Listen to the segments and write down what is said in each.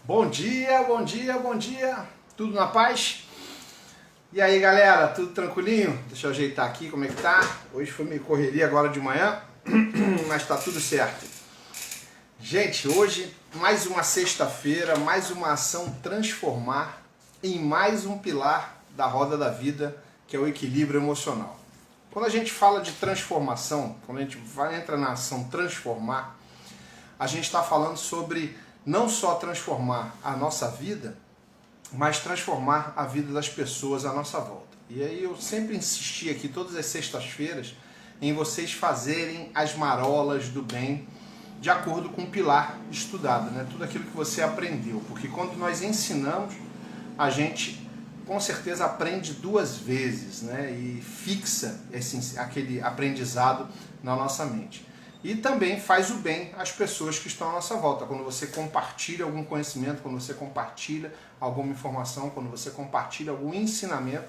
Bom dia, bom dia, bom dia. Tudo na paz? E aí, galera, tudo tranquilinho? Deixa eu ajeitar aqui como é que tá. Hoje foi meio correria agora de manhã, mas tá tudo certo. Gente, hoje mais uma sexta-feira, mais uma ação transformar em mais um pilar da roda da vida, que é o equilíbrio emocional. Quando a gente fala de transformação, quando a gente entra na ação transformar, a gente está falando sobre não só transformar a nossa vida, mas transformar a vida das pessoas à nossa volta. E aí eu sempre insisti aqui, todas as sextas-feiras, em vocês fazerem as marolas do bem de acordo com o pilar estudado, né? Tudo aquilo que você aprendeu. Porque quando nós ensinamos, a gente com certeza aprende duas vezes, né? E fixa aquele aprendizado na nossa mente. E também faz o bem às pessoas que estão à nossa volta. Quando você compartilha algum conhecimento, quando você compartilha alguma informação, quando você compartilha algum ensinamento,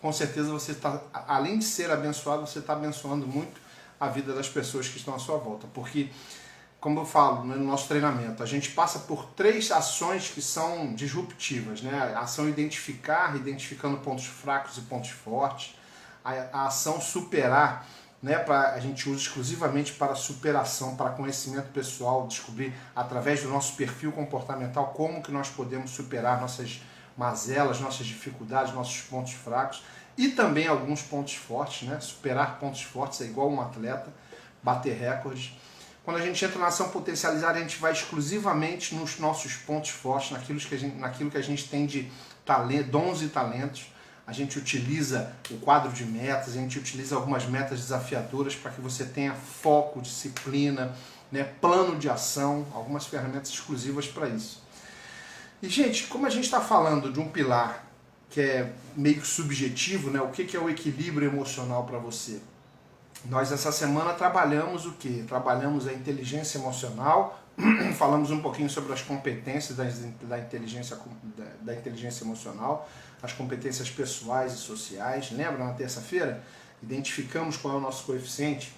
com certeza você está, além de ser abençoado, você está abençoando muito a vida das pessoas que estão à sua volta. Porque, como eu falo no nosso treinamento, a gente passa por 3 ações que são disruptivas, né? A ação identificando pontos fracos e pontos fortes. A ação superar, né, a gente usa exclusivamente para superação, para conhecimento pessoal, descobrir através do nosso perfil comportamental como que nós podemos superar nossas mazelas, nossas dificuldades, nossos pontos fracos e também alguns pontos fortes, né? Superar pontos fortes é igual um atleta, bater recordes. Quando a gente entra na ação potencializada, a gente vai exclusivamente nos nossos pontos fortes, naquilo que a gente tem de talento, dons e talentos. A gente utiliza o quadro de metas, a gente utiliza algumas metas desafiadoras para que você tenha foco, disciplina, né, plano de ação, algumas ferramentas exclusivas para isso. E, gente, como a gente está falando de um pilar que é meio subjetivo, né, o que é o equilíbrio emocional para você? Nós essa semana trabalhamos o quê? Trabalhamos a inteligência emocional, falamos um pouquinho sobre as competências da inteligência emocional, as competências pessoais e sociais. Lembra na terça-feira? Identificamos qual é o nosso coeficiente.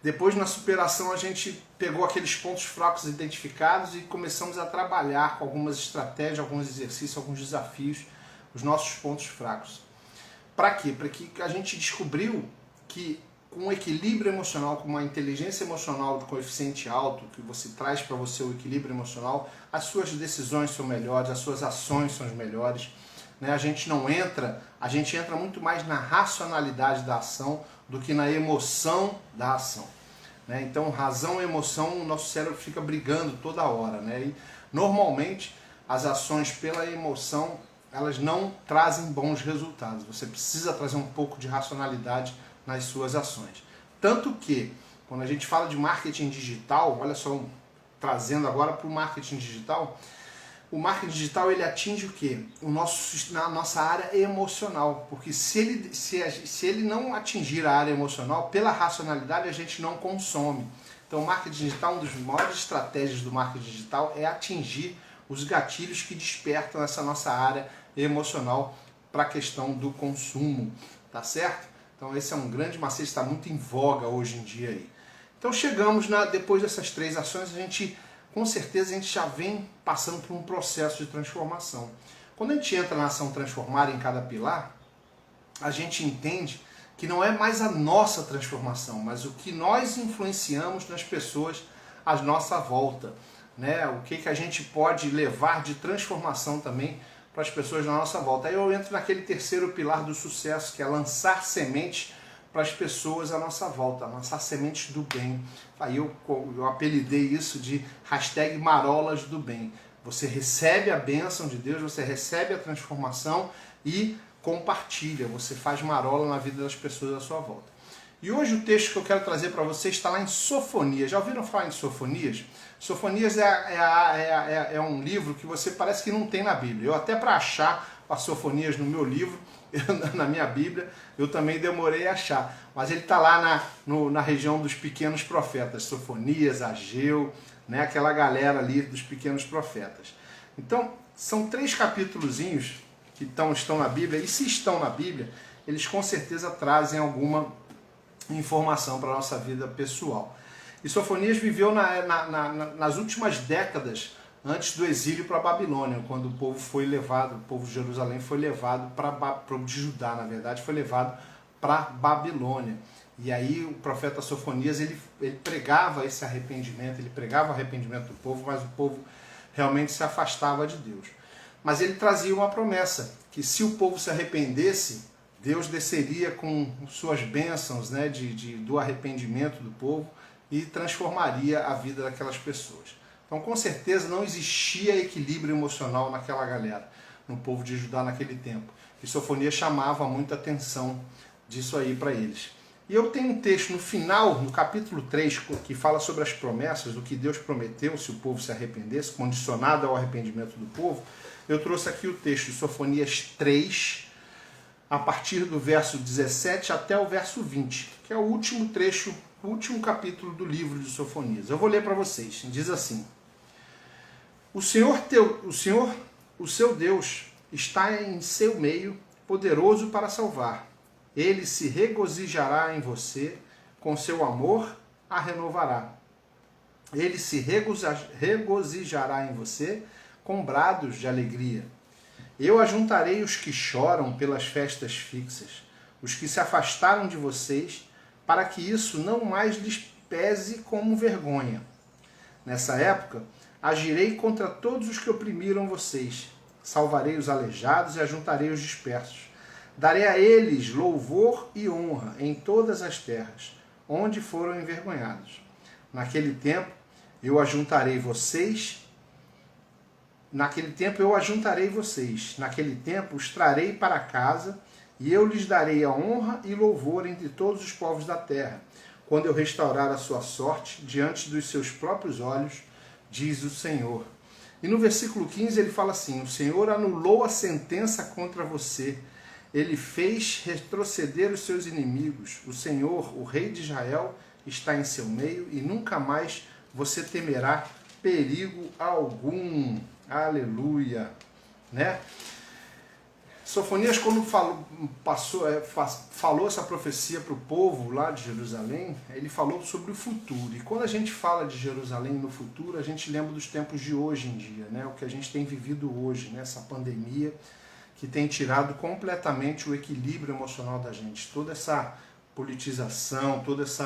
Depois, na superação, a gente pegou aqueles pontos fracos identificados e começamos a trabalhar com algumas estratégias, alguns exercícios, alguns desafios, os nossos pontos fracos. Para quê? Para que a gente descobriu que com um equilíbrio emocional, com uma inteligência emocional de coeficiente alto, que você traz para você o equilíbrio emocional, as suas decisões são melhores, as suas ações são as melhores. Né? A gente entra muito mais na racionalidade da ação do que na emoção da ação. Né? Então, razão e emoção, o nosso cérebro fica brigando toda hora. Né? E, normalmente, as ações pela emoção, elas não trazem bons resultados. Você precisa trazer um pouco de racionalidade nas suas ações. Tanto que, quando a gente fala de marketing digital, olha só, trazendo agora para o marketing digital, o marketing digital ele atinge o quê? Na nossa área emocional, porque se ele não atingir a área emocional, pela racionalidade a gente não consome. Então o marketing digital, uma das maiores estratégias do marketing digital é atingir os gatilhos que despertam essa nossa área emocional para a questão do consumo, tá certo? Então esse é um grande macete, está muito em voga hoje em dia aí. Então chegamos, depois dessas 3 ações, com certeza a gente já vem passando por um processo de transformação. Quando a gente entra na ação transformar em cada pilar, a gente entende que não é mais a nossa transformação, mas o que nós influenciamos nas pessoas à nossa volta. Né? O que a gente pode levar de transformação também para as pessoas na nossa volta. Aí eu entro naquele terceiro pilar do sucesso, que é lançar sementes para as pessoas à nossa volta, lançar sementes do bem. Aí eu apelidei isso de #marolas do bem. Você recebe a bênção de Deus, você recebe a transformação e compartilha, você faz marola na vida das pessoas à sua volta. E hoje o texto que eu quero trazer para vocês está lá em Sofonias. Já ouviram falar em Sofonias? Sofonias é um livro que você parece que não tem na Bíblia. Eu até para achar a Sofonias no meu livro, na minha Bíblia, eu também demorei a achar. Mas ele está lá na região dos pequenos profetas. Sofonias, Ageu, né? Aquela galera ali dos pequenos profetas. Então, são 3 capítulozinhos que estão na Bíblia. E se estão na Bíblia, eles com certeza trazem alguma informação para a nossa vida pessoal. E Sofonias viveu nas últimas décadas antes do exílio para a Babilônia, quando o povo foi levado, o povo de Jerusalém foi levado de Judá, na verdade, foi levado para Babilônia. E aí o profeta Sofonias, ele pregava esse arrependimento, ele pregava o arrependimento do povo, mas o povo realmente se afastava de Deus. Mas ele trazia uma promessa, que se o povo se arrependesse, Deus desceria com suas bênçãos, né, do arrependimento do povo e transformaria a vida daquelas pessoas. Então, com certeza, não existia equilíbrio emocional naquela galera, no povo de Judá naquele tempo. E Sofonias chamava muita atenção disso aí para eles. E eu tenho um texto no final, no capítulo 3, que fala sobre as promessas, do que Deus prometeu se o povo se arrependesse, condicionado ao arrependimento do povo. Eu trouxe aqui o texto de Sofonias 3, a partir do verso 17 até o verso 20, que é o último trecho, o último capítulo do livro de Sofonias. Eu vou ler para vocês. Diz assim: o seu Deus, está em seu meio, poderoso para salvar. Ele se regozijará em você, com seu amor a renovará. Ele se regozijará em você com brados de alegria. Eu ajuntarei os que choram pelas festas fixas, os que se afastaram de vocês, para que isso não mais lhes pese como vergonha. Nessa época, agirei contra todos os que oprimiram vocês. Salvarei os aleijados e ajuntarei os dispersos. Darei a eles louvor e honra em todas as terras, onde foram envergonhados. Naquele tempo eu ajuntarei vocês. Naquele tempo os trarei para casa, e eu lhes darei a honra e louvor entre todos os povos da terra, quando eu restaurar a sua sorte diante dos seus próprios olhos, diz o Senhor. E no versículo 15 ele fala assim: o Senhor anulou a sentença contra você, ele fez retroceder os seus inimigos. O Senhor, o Rei de Israel, está em seu meio, e nunca mais você temerá perigo algum. Aleluia, né? Sofonias, quando falou essa profecia para o povo lá de Jerusalém, ele falou sobre o futuro. E quando a gente fala de Jerusalém no futuro, a gente lembra dos tempos de hoje em dia, né? O que a gente tem vivido hoje, né? Essa pandemia que tem tirado completamente o equilíbrio emocional da gente. Toda essa politização, todas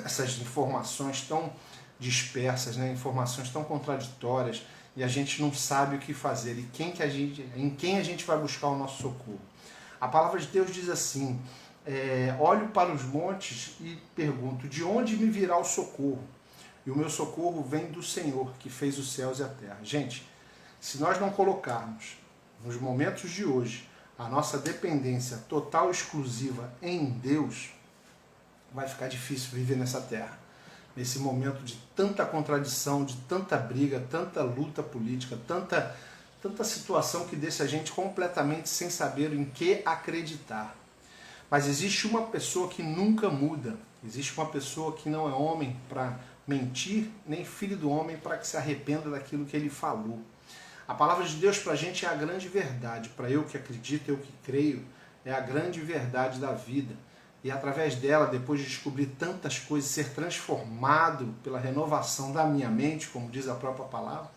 essas informações tão dispersas, né? Informações tão contraditórias, e a gente não sabe o que fazer, e em quem a gente vai buscar o nosso socorro. A palavra de Deus diz assim: olho para os montes e pergunto, de onde me virá o socorro? E o meu socorro vem do Senhor, que fez os céus e a terra. Gente, se nós não colocarmos, nos momentos de hoje, a nossa dependência total e exclusiva em Deus, vai ficar difícil viver nessa terra. Nesse momento de tanta contradição, de tanta briga, tanta luta política, tanta situação que deixa a gente completamente sem saber em que acreditar. Mas existe uma pessoa que nunca muda, existe uma pessoa que não é homem para mentir, nem filho do homem para que se arrependa daquilo que ele falou. A palavra de Deus para a gente é a grande verdade, para eu que acredito, eu que creio, é a grande verdade da vida. E através dela, depois de descobrir tantas coisas, ser transformado pela renovação da minha mente, como diz a própria palavra,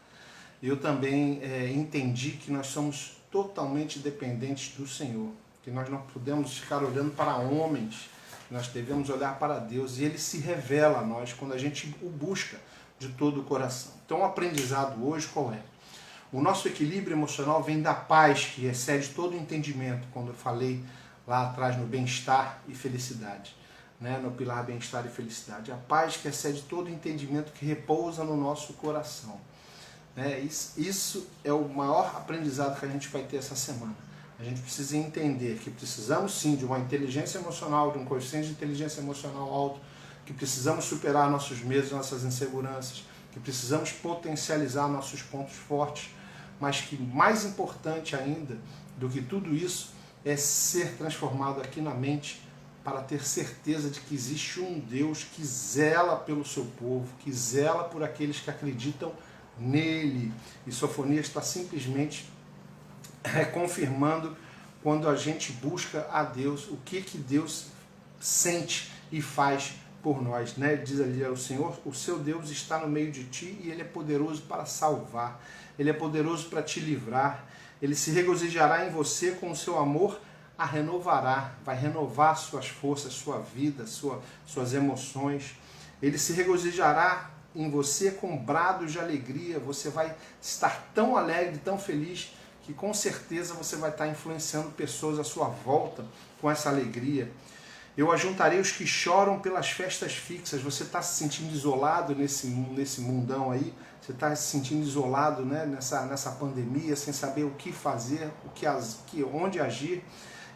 eu também entendi que nós somos totalmente dependentes do Senhor, que nós não podemos ficar olhando para homens, nós devemos olhar para Deus, e Ele se revela a nós quando a gente o busca de todo o coração. Então o aprendizado hoje qual é? O nosso equilíbrio emocional vem da paz, que excede todo o entendimento, quando eu falei lá atrás no bem-estar e felicidade, né? No pilar bem-estar e felicidade. A paz que excede todo o entendimento, que repousa no nosso coração. Isso é o maior aprendizado que a gente vai ter essa semana. A gente precisa entender que precisamos sim de uma inteligência emocional, de um coeficiente de inteligência emocional alto, que precisamos superar nossos medos, nossas inseguranças, que precisamos potencializar nossos pontos fortes, mas que mais importante ainda do que tudo isso é ser transformado aqui na mente para ter certeza de que existe um Deus que zela pelo seu povo, que zela por aqueles que acreditam nele. E Sofonias está simplesmente confirmando, quando a gente busca a Deus, o que Deus sente e faz por nós, né? Diz ali, o Senhor, o seu Deus está no meio de ti e Ele é poderoso para salvar, Ele é poderoso para te livrar, Ele se regozijará em você com o seu amor, a renovará, vai renovar suas forças, sua vida, suas emoções, Ele se regozijará em você com brados de alegria, você vai estar tão alegre, tão feliz, que com certeza você vai estar influenciando pessoas à sua volta com essa alegria. Eu ajuntarei os que choram pelas festas fixas. Você está se sentindo isolado nesse mundão aí? Você está se sentindo isolado, né, nessa pandemia, sem saber o que fazer, onde agir,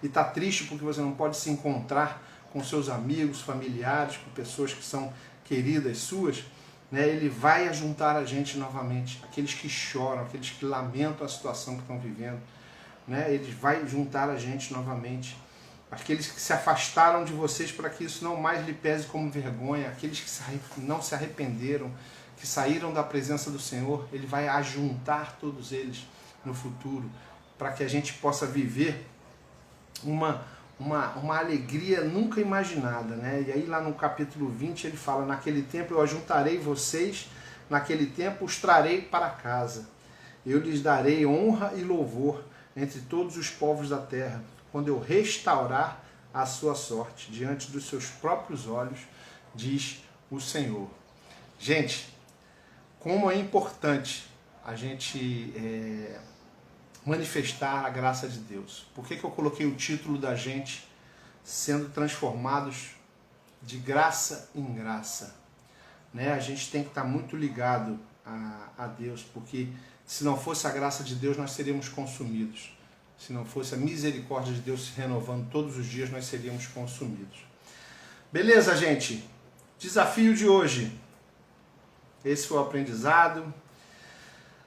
e está triste porque você não pode se encontrar com seus amigos, familiares, com pessoas que são queridas suas, né? Ele vai ajuntar a gente novamente, aqueles que choram, aqueles que lamentam a situação que estão vivendo, né? Ele vai juntar a gente novamente. Aqueles que se afastaram de vocês para que isso não mais lhe pese como vergonha, aqueles que não se arrependeram, que saíram da presença do Senhor, Ele vai ajuntar todos eles no futuro, para que a gente possa viver uma alegria nunca imaginada, né? E aí lá no capítulo 20 ele fala, naquele tempo eu ajuntarei vocês, naquele tempo os trarei para casa, eu lhes darei honra e louvor entre todos os povos da terra, quando eu restaurar a sua sorte diante dos seus próprios olhos, diz o Senhor. Gente, como é importante a gente manifestar a graça de Deus. Por que eu coloquei o título da gente sendo transformados de graça em graça? Né? A gente tem que estar muito ligado a Deus, porque se não fosse a graça de Deus, nós seríamos consumidos. Se não fosse a misericórdia de Deus se renovando todos os dias, nós seríamos consumidos. Beleza, gente? Desafio de hoje. Esse foi o aprendizado.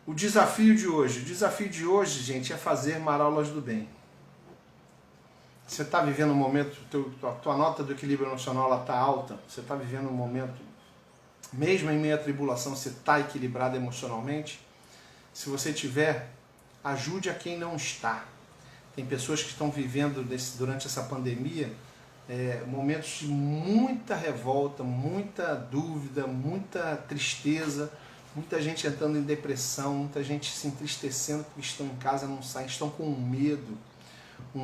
O desafio de hoje, gente, é fazer marolas do bem. Você está vivendo um momento, a tua nota do equilíbrio emocional está alta, você está vivendo um momento, mesmo em meio à tribulação, você está equilibrado emocionalmente? Se você tiver, ajude a quem não está. Tem pessoas que estão vivendo durante essa pandemia momentos de muita revolta, muita dúvida, muita tristeza, muita gente entrando em depressão, muita gente se entristecendo porque estão em casa, não saem, estão com um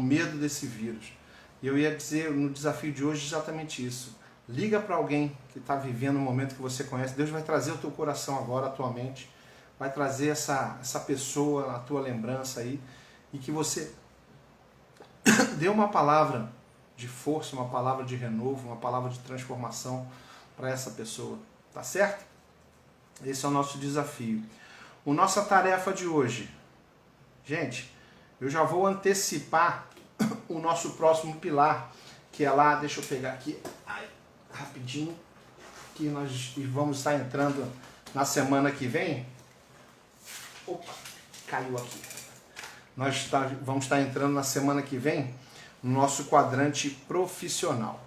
medo desse vírus. E eu ia dizer no desafio de hoje exatamente isso. Liga para alguém que está vivendo um momento que você conhece. Deus vai trazer o teu coração agora, a tua mente, vai trazer essa pessoa, a tua lembrança aí, e que você dê uma palavra de força, uma palavra de renovo, uma palavra de transformação para essa pessoa. Tá certo? Esse é o nosso desafio. A nossa tarefa de hoje. Gente, eu já vou antecipar o nosso próximo pilar, que é lá, deixa eu pegar aqui, rapidinho, que nós vamos estar entrando na semana que vem. Opa, caiu aqui. Nós vamos estar entrando na semana que vem no nosso quadrante profissional.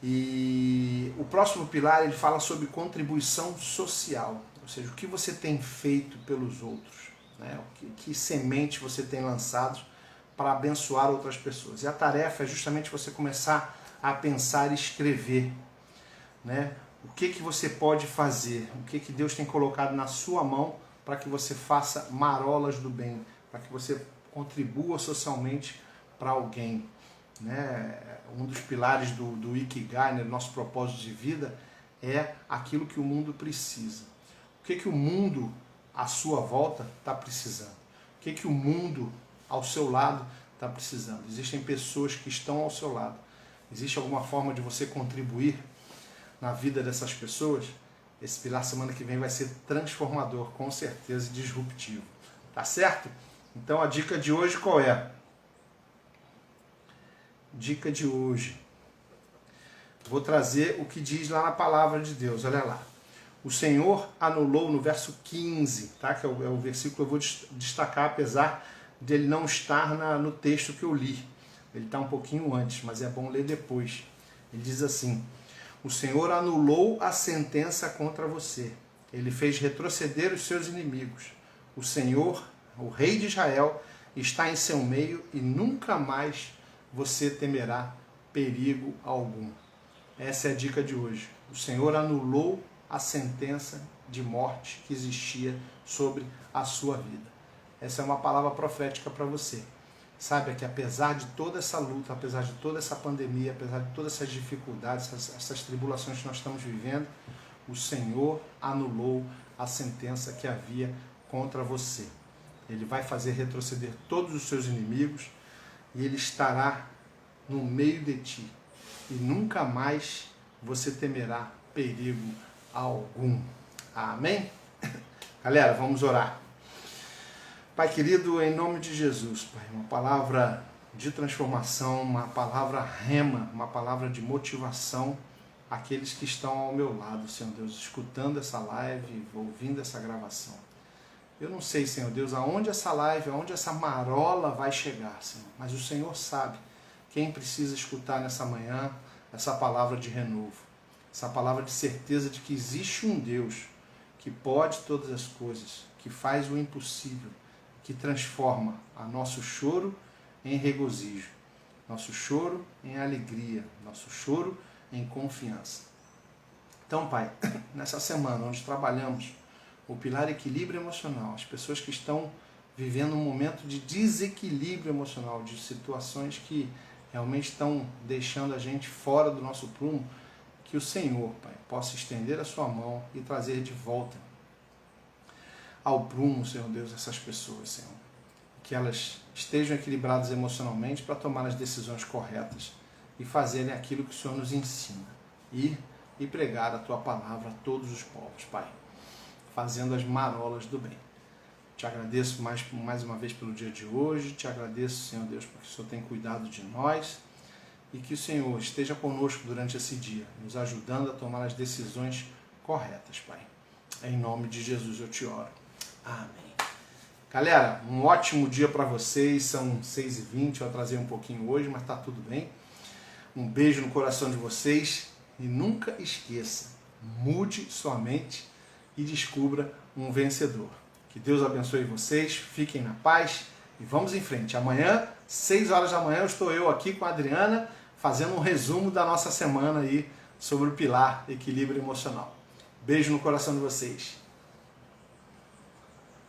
E o próximo pilar, ele fala sobre contribuição social, ou seja, o que você tem feito pelos outros, né? Que semente você tem lançado para abençoar outras pessoas. E a tarefa é justamente você começar a pensar e escrever, né? O que você pode fazer, o que Deus tem colocado na sua mão para que você faça marolas do bem, para que você contribua socialmente para alguém. Né? Um dos pilares do Ikigai, né, do nosso propósito de vida, é aquilo que o mundo precisa. O que o mundo à sua volta está precisando? O que o mundo ao seu lado está precisando? Existem pessoas que estão ao seu lado. Existe alguma forma de você contribuir na vida dessas pessoas? Esse pilar semana que vem vai ser transformador, com certeza, e disruptivo. Tá certo? Então a dica de hoje qual é? Dica de hoje. Vou trazer o que diz lá na palavra de Deus. Olha lá. O Senhor anulou no verso 15, tá? Que é o versículo que eu vou destacar, apesar de ele não estar no texto que eu li. Ele está um pouquinho antes, mas é bom ler depois. Ele diz assim: o Senhor anulou a sentença contra você. Ele fez retroceder os seus inimigos. O Senhor, o Rei de Israel, está em seu meio e nunca mais você temerá perigo algum. Essa é a dica de hoje. O Senhor anulou a sentença de morte que existia sobre a sua vida. Essa é uma palavra profética para você. Saiba que apesar de toda essa luta, apesar de toda essa pandemia, apesar de todas essas dificuldades, essas tribulações que nós estamos vivendo, o Senhor anulou a sentença que havia contra você. Ele vai fazer retroceder todos os seus inimigos e Ele estará no meio de ti. E nunca mais você temerá perigo algum. Amém? Galera, vamos orar. Pai querido, em nome de Jesus, Pai, uma palavra de transformação, uma palavra rema, uma palavra de motivação àqueles que estão ao meu lado, Senhor Deus, escutando essa live, ouvindo essa gravação. Eu não sei, Senhor Deus, aonde essa live, aonde essa marola vai chegar, Senhor, mas o Senhor sabe quem precisa escutar nessa manhã essa palavra de renovo, essa palavra de certeza de que existe um Deus que pode todas as coisas, que faz o impossível, que transforma a nosso choro em regozijo, nosso choro em alegria, nosso choro em confiança. Então, Pai, nessa semana onde trabalhamos o pilar equilíbrio emocional, as pessoas que estão vivendo um momento de desequilíbrio emocional, de situações que realmente estão deixando a gente fora do nosso prumo, que o Senhor, Pai, possa estender a sua mão e trazer de volta ao prumo, Senhor Deus, essas pessoas, Senhor. Que elas estejam equilibradas emocionalmente para tomar as decisões corretas e fazerem aquilo que o Senhor nos ensina. Ir e pregar a Tua palavra a todos os povos, Pai, fazendo as marolas do bem. Te agradeço mais uma vez pelo dia de hoje, te agradeço, Senhor Deus, porque o Senhor tem cuidado de nós e que o Senhor esteja conosco durante esse dia, nos ajudando a tomar as decisões corretas, Pai. Em nome de Jesus eu te oro. Amém. Galera, um ótimo dia para vocês, são 6h20, eu atrasei um pouquinho hoje, mas tá tudo bem. Um beijo no coração de vocês e nunca esqueça, mude sua mente e descubra um vencedor. Que Deus abençoe vocês, fiquem na paz e vamos em frente. Amanhã, 6 horas da manhã, estou eu aqui com a Adriana fazendo um resumo da nossa semana aí sobre o pilar equilíbrio emocional. Beijo no coração de vocês.